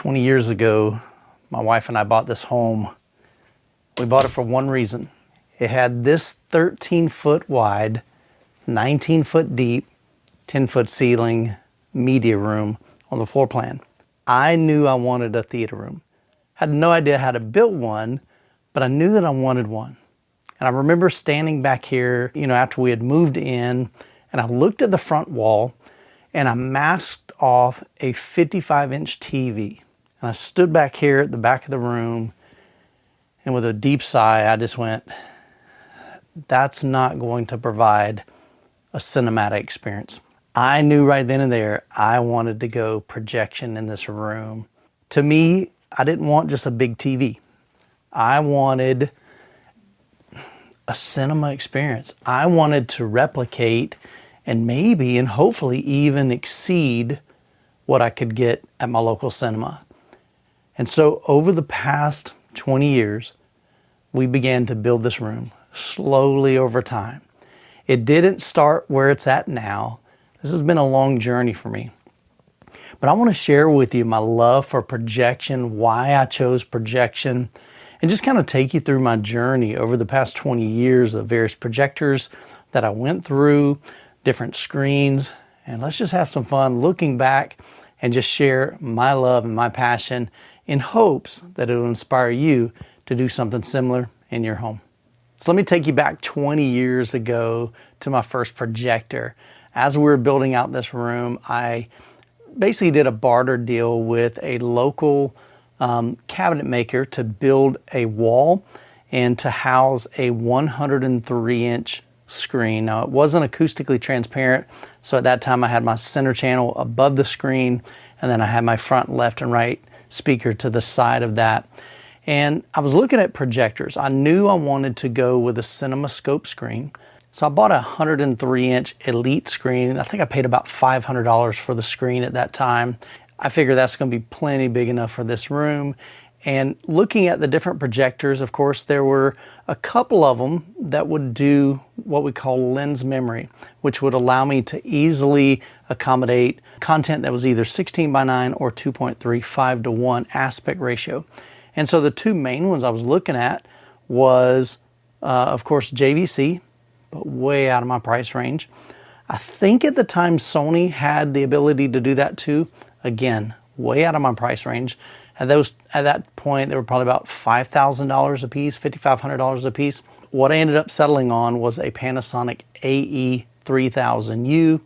20 years ago, my wife and I bought this home. We bought it for one reason. It had this 13-foot wide, 19-foot deep, 10-foot ceiling media room on the floor plan. I knew I wanted a theater room. Had no idea how to build one, but I knew that I wanted one. And I remember standing back here, after we had moved in, and I looked at the front wall and I masked off a 55-inch TV. And I stood back here at the back of the room, and with a deep sigh, I just went, that's not going to provide a cinematic experience. I knew right then and there I wanted to go projection in this room. To me, I didn't want just a big TV. I wanted a cinema experience. I wanted to replicate and maybe and hopefully even exceed what I could get at my local cinema. And so over the past 20 years, we began to build this room slowly over time. It didn't start where it's at now. This has been a long journey for me. But I want to share with you my love for projection, why I chose projection, and just kind of take you through my journey over the past 20 years of various projectors that I went through, different screens, and let's just have some fun looking back and just share my love and my passion in hopes that it will inspire you to do something similar in your home. So let me take you back 20 years ago to my first projector. As we were building out this room, I basically did a barter deal with a local cabinet maker to build a wall and to house a 103-inch screen. Now, it wasn't acoustically transparent, so at that time I had my center channel above the screen, and then I had my front left and right speaker to the side of that. And I was looking at projectors. I knew I wanted to go with a CinemaScope screen. So I bought a 103-inch Elite screen. I think I paid about $500 for the screen at that time. I figured that's going to be plenty big enough for this room. And looking at the different projectors, of course, there were a couple of them that would do what we call lens memory, which would allow me to easily accommodate content that was either 16:9 or 2.35:1 aspect ratio. And so the two main ones I was looking at was, of course, JVC, but way out of my price range. I think at the time Sony had the ability to do that too. Again, way out of my price range. At that point, they were probably about $5,000 a piece, $5,500 a piece. What I ended up settling on was a Panasonic AE3000U.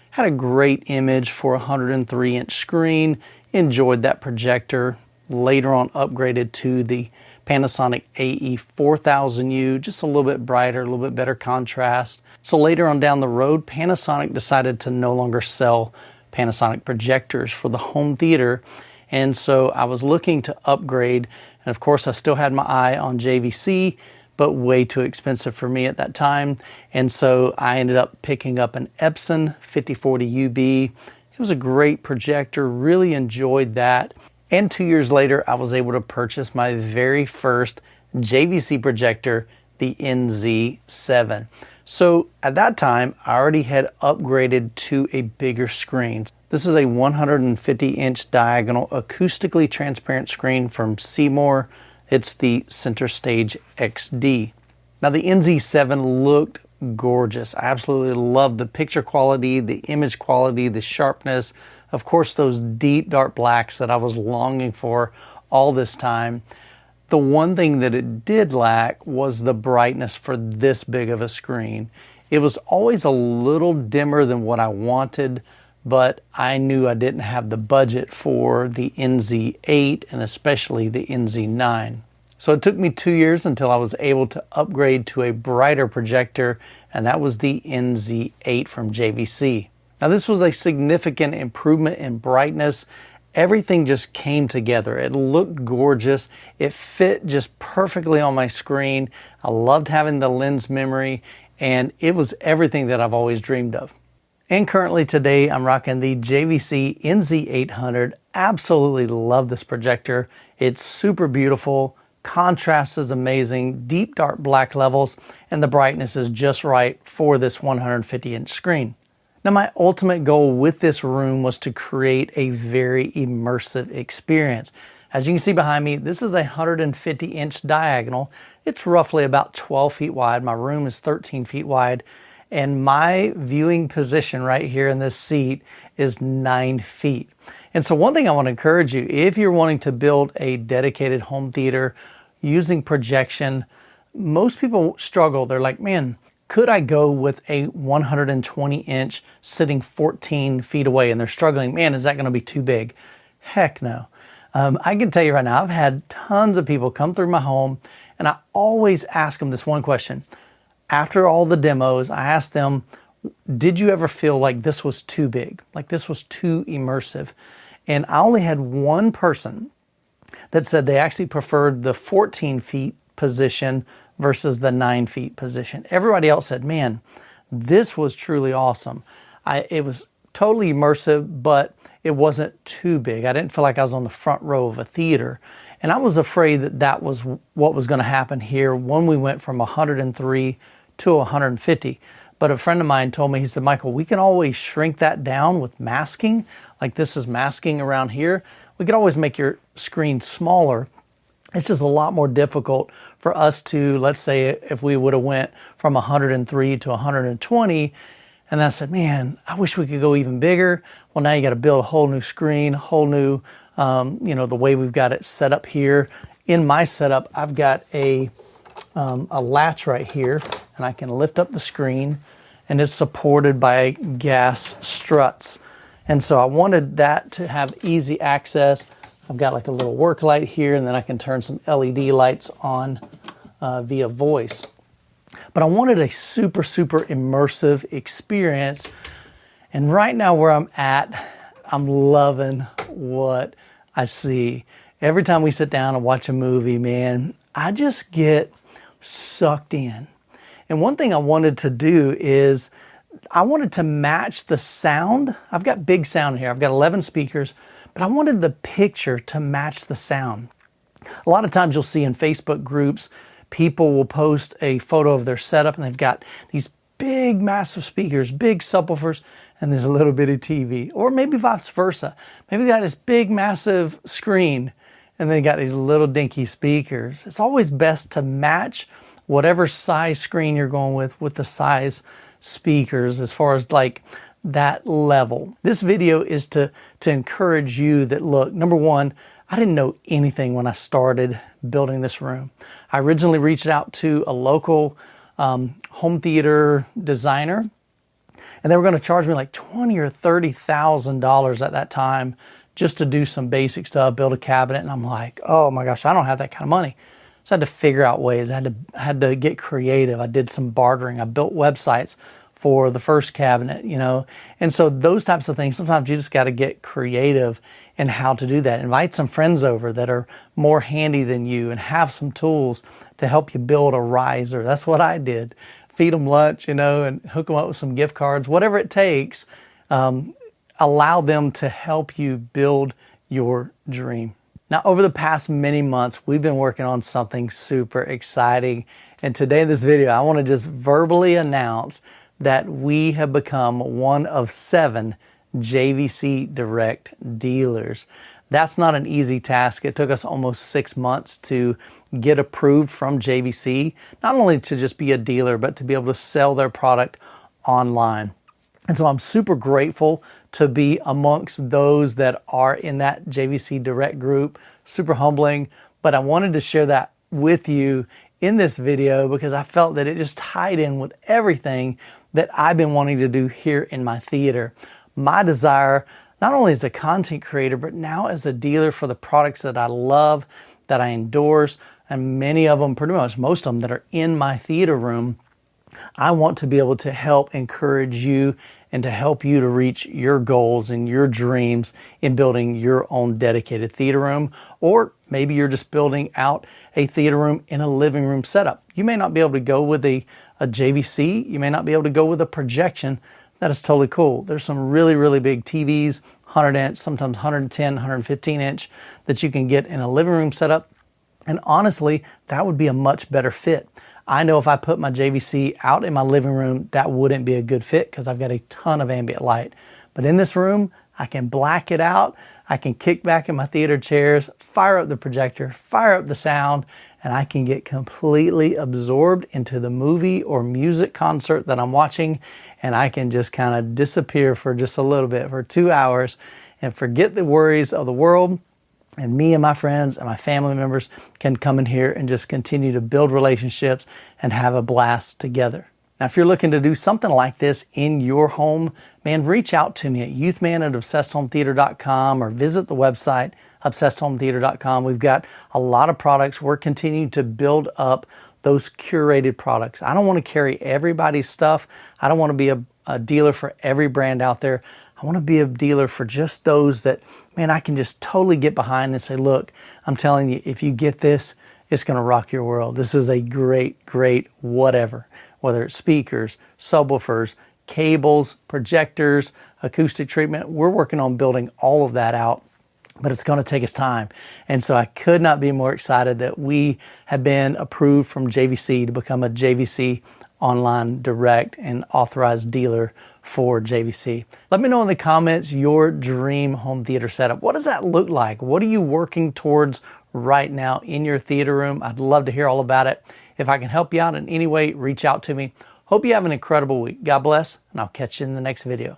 Had a great image for a 103-inch screen. Enjoyed that projector. Later on upgraded to the Panasonic AE4000U, just a little bit brighter, a little bit better contrast. So later on down the road, Panasonic decided to no longer sell Panasonic projectors for the home theater. And so I was looking to upgrade. And of course, I still had my eye on JVC, but way too expensive for me at that time. And so I ended up picking up an Epson 5040UB. It was a great projector, really enjoyed that. And 2 years later, I was able to purchase my very first JVC projector, the NZ7. So at that time, I already had upgraded to a bigger screen. This is a 150-inch diagonal acoustically transparent screen from Seymour. It's the Center Stage XD. Now the NZ7 looked gorgeous. I absolutely loved the picture quality, the image quality, the sharpness. Of course, those deep dark blacks that I was longing for all this time. The one thing that it did lack was the brightness for this big of a screen. It was always a little dimmer than what I wanted, but I knew I didn't have the budget for the NZ8 and especially the NZ9. So it took me 2 years until I was able to upgrade to a brighter projector, and that was the NZ8 from JVC. Now this was a significant improvement in brightness. Everything just came together. It looked gorgeous. It fit just perfectly on my screen. I loved having the lens memory, and it was everything that I've always dreamed of. And currently today, I'm rocking the JVC NZ800. Absolutely love this projector. It's super beautiful. Contrast is amazing, deep dark black levels, and the brightness is just right for this 150-inch screen. Now, my ultimate goal with this room was to create a very immersive experience. As you can see behind me, this is a 150-inch diagonal. It's roughly about 12 feet wide. My room is 13 feet wide. And my viewing position right here in this seat is 9 feet. And so one thing I want to encourage you, if you're wanting to build a dedicated home theater using projection, most people struggle. They're like, man, could I go with a 120-inch sitting 14 feet away? And they're struggling, man, is that going to be too big? Heck no. I can tell you right now, I've had tons of people come through my home, and I always ask them this one question. After all the demos, I asked them, did you ever feel like this was too big? Like this was too immersive? And I only had one person that said they actually preferred the 14 feet position versus the 9 feet position. Everybody else said, man, this was truly awesome. It was totally immersive, but it wasn't too big. I didn't feel like I was on the front row of a theater. And I was afraid that that was what was going to happen here when we went from 103 to 150. But a friend of mine told me, he said, Michael, we can always shrink that down with masking. Like this is masking around here. We could always make your screen smaller. It's just a lot more difficult for us to, let's say if we would have went from 103 to 120, and I said, man, I wish we could go even bigger. Well, now you got to build a whole new screen, whole new, the way we've got it set up here. In my setup, I've got a latch right here, and I can lift up the screen, and it's supported by gas struts. And so I wanted that to have easy access. I've got like a little work light here, and then I can turn some LED lights on via voice. But I wanted a super, super immersive experience. And right now where I'm at, I'm loving what I see. Every time we sit down and watch a movie, man, I just get sucked in. And one thing I wanted to do is I wanted to match the sound. I've got big sound here. I've got 11 speakers, but I wanted the picture to match the sound. A lot of times you'll see in Facebook groups, people will post a photo of their setup and they've got these big, massive speakers, big subwoofers, and there's a little bitty TV. Or maybe vice versa. Maybe they got this big, massive screen and they got these little dinky speakers. It's always best to match whatever size screen you're going with the size speakers as far as like that level. This video is to encourage you that, look, number one, I didn't know anything when I started building this room. I originally reached out to a local home theater designer, and they were going to charge me like $20,000 or $30,000 at that time just to do some basic stuff, build a cabinet. And I'm like, oh my gosh, I don't have that kind of money. So I had to figure out ways. I had to get creative. I did some bartering. I built websites for the first cabinet, And so those types of things, sometimes you just got to get creative in how to do that. Invite some friends over that are more handy than you and have some tools to help you build a riser. That's what I did. Feed them lunch, and hook them up with some gift cards, whatever it takes. Allow them to help you build your dream. Now, over the past many months, we've been working on something super exciting. And today in this video, I want to just verbally announce that we have become one of 7 JVC direct dealers. That's not an easy task. It took us almost 6 months to get approved from JVC, not only to just be a dealer, but to be able to sell their product online. And so I'm super grateful to be amongst those that are in that JVC direct group. Super humbling, but I wanted to share that with you in this video because I felt that it just tied in with everything that I've been wanting to do here in my theater. My desire, not only as a content creator, but now as a dealer for the products that I love, that I endorse, and many of them, pretty much most of them that are in my theater room, I want to be able to help encourage you and to help you to reach your goals and your dreams in building your own dedicated theater room. Or maybe you're just building out a theater room in a living room setup. You may not be able to go with a JVC. You may not be able to go with a projection. That is totally cool. There's some really, really big TVs, 100 inch, sometimes 110, 115 inch that you can get in a living room setup. And honestly, that would be a much better fit. I know if I put my JVC out in my living room, that wouldn't be a good fit because I've got a ton of ambient light. But in this room, I can black it out. I can kick back in my theater chairs, fire up the projector, fire up the sound, and I can get completely absorbed into the movie or music concert that I'm watching, and I can just kind of disappear for just a little bit, for 2 hours, and forget the worries of the world. And me and my friends and my family members can come in here and just continue to build relationships and have a blast together. Now, if you're looking to do something like this in your home, man, reach out to me at youthman@obsessedhometheater.com or visit the website, obsessedhometheater.com. We've got a lot of products. We're continuing to build up those curated products. I don't want to carry everybody's stuff. I don't want to be a dealer for every brand out there. I want to be a dealer for just those that, man, I can just totally get behind and say, look, I'm telling you, if you get this, it's going to rock your world. This is a great, great whatever, whether it's speakers, subwoofers, cables, projectors, acoustic treatment. We're working on building all of that out, but it's going to take us time. And so I could not be more excited that we have been approved from JVC to become a JVC online direct and authorized dealer for JVC. Let me know in the comments your dream home theater setup. What does that look like? What are you working towards right now in your theater room? I'd love to hear all about it. If I can help you out in any way, reach out to me. Hope you have an incredible week. God bless, and I'll catch you in the next video.